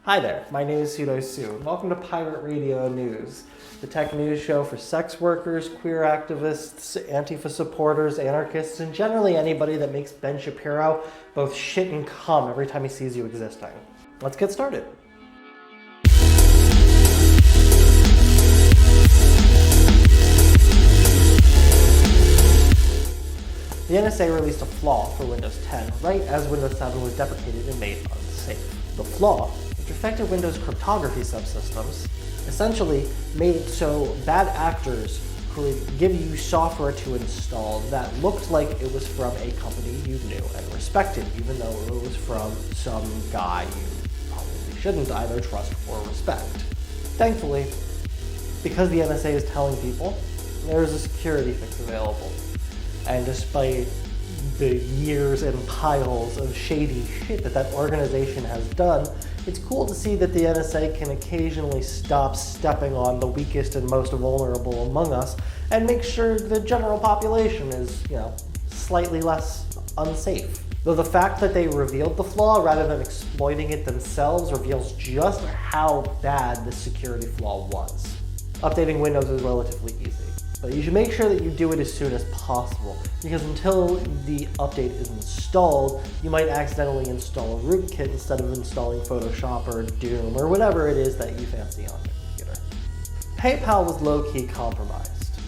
Hi there, my name is Pseudo Sue. Welcome to Pirate Radio News, the tech news show for sex workers, queer activists, Antifa supporters, anarchists, and generally anybody that makes Ben Shapiro both shit and cum every time he sees you existing. Let's get started. The NSA released a flaw for Windows 10 right as Windows 7 was deprecated and made unsafe. The flaw, which affected Windows cryptography subsystems, essentially made it so bad actors could give you software to install that looked like it was from a company you knew and respected, even though it was from some guy you probably shouldn't either trust or respect. Thankfully, because the NSA is telling people, there's a security fix available. And despite the years and piles of shady shit that organization has done, it's cool to see that the NSA can occasionally stop stepping on the weakest and most vulnerable among us and make sure the general population is, slightly less unsafe. Though the fact that they revealed the flaw rather than exploiting it themselves reveals just how bad this security flaw was. Updating Windows is relatively easy. But you should make sure that you do it as soon as possible, because until the update is installed, you might accidentally install a rootkit instead of installing Photoshop or Doom or whatever it is that you fancy on your computer. PayPal was low-key compromised.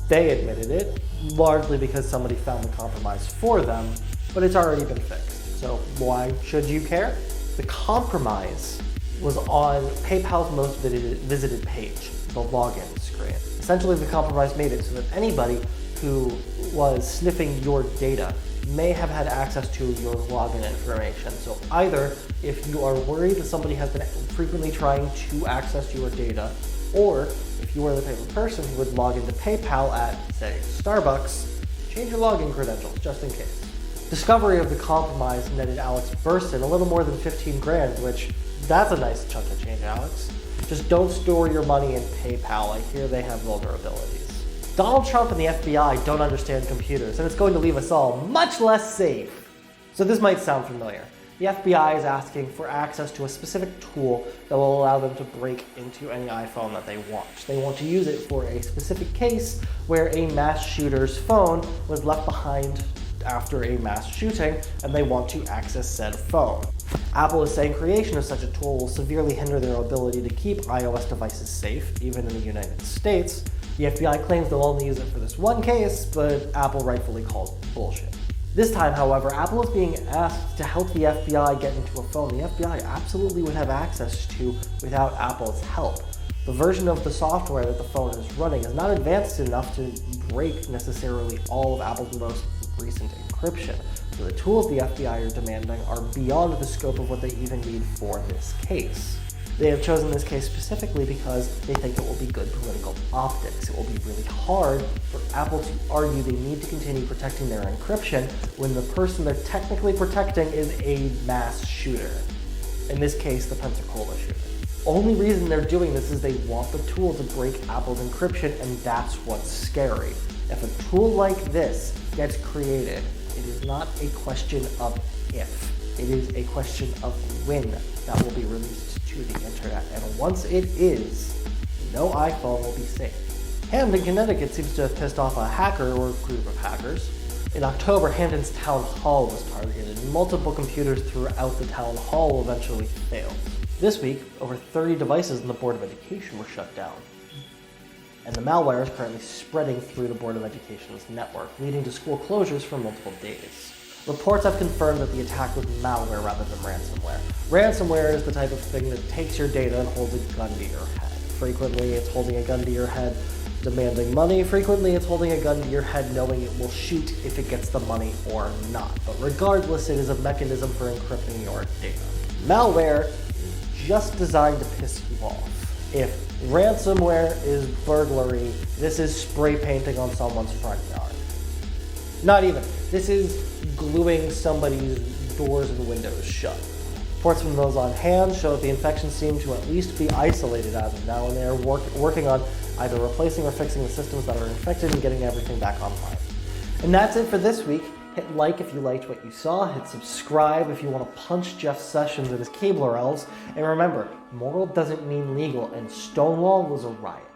They admitted it, largely because somebody found the compromise for them, but it's already been fixed. So why should you care? The compromise was on PayPal's most visited page, the login screen. Essentially, the compromise made it so that anybody who was sniffing your data may have had access to your login information. So either if you are worried that somebody has been frequently trying to access your data, or if you are the type of person who would log into PayPal at, say, Starbucks, change your login credentials just in case. Discovery of the compromise netted Alex Burstyn a little more than 15 grand, which that's a nice chunk of change, Alex. Just don't store your money in PayPal. I hear they have vulnerabilities. Donald Trump and the FBI don't understand computers, and it's going to leave us all much less safe. So this might sound familiar. The FBI is asking for access to a specific tool that will allow them to break into any iPhone that they want. They want to use it for a specific case where a mass shooter's phone was left behind after a mass shooting, and they want to access said phone. Apple is saying creation of such a tool will severely hinder their ability to keep iOS devices safe, even in the United States. The FBI claims they'll only use it for this one case, but Apple rightfully calls it bullshit. This time, however, Apple is being asked to help the FBI get into a phone the FBI absolutely would have access to without Apple's help. The version of the software that the phone is running is not advanced enough to break necessarily all of Apple's most recent encryption. So the tools the FBI are demanding are beyond the scope of what they even need for this case. They have chosen this case specifically because they think it will be good political optics. It will be really hard for Apple to argue they need to continue protecting their encryption when the person they're technically protecting is a mass shooter. In this case, the Pensacola shooter. Only reason they're doing this is they want the tool to break Apple's encryption, and that's what's scary. If a tool like this gets created, it is not a question of if, it is a question of when that will be released to the internet. And once it is, no iPhone will be safe. Hamden, Connecticut seems to have pissed off a hacker or group of hackers. In October, Hamden's town hall was targeted, and multiple computers throughout the town hall eventually failed. This week, over 30 devices in the Board of Education were shut down. And the malware is currently spreading through the Board of Education's network, leading to school closures for multiple days. Reports have confirmed that the attack was malware rather than ransomware. Ransomware is the type of thing that takes your data and holds a gun to your head. Frequently, it's holding a gun to your head demanding money. Frequently, it's holding a gun to your head knowing it will shoot if it gets the money or not. But regardless, it is a mechanism for encrypting your data. Malware is just designed to piss you off. If ransomware is burglary, this is spray painting on someone's front yard. Not even. This is gluing somebody's doors and windows shut. Reports from those on hand show that the infection seemed to at least be isolated as of now, and they are working on either replacing or fixing the systems that are infected and getting everything back online. And that's it for this week. Hit like if you liked what you saw, hit subscribe if you want to punch Jeff Sessions and his Cabler elves, and remember, moral doesn't mean legal, and Stonewall was a riot.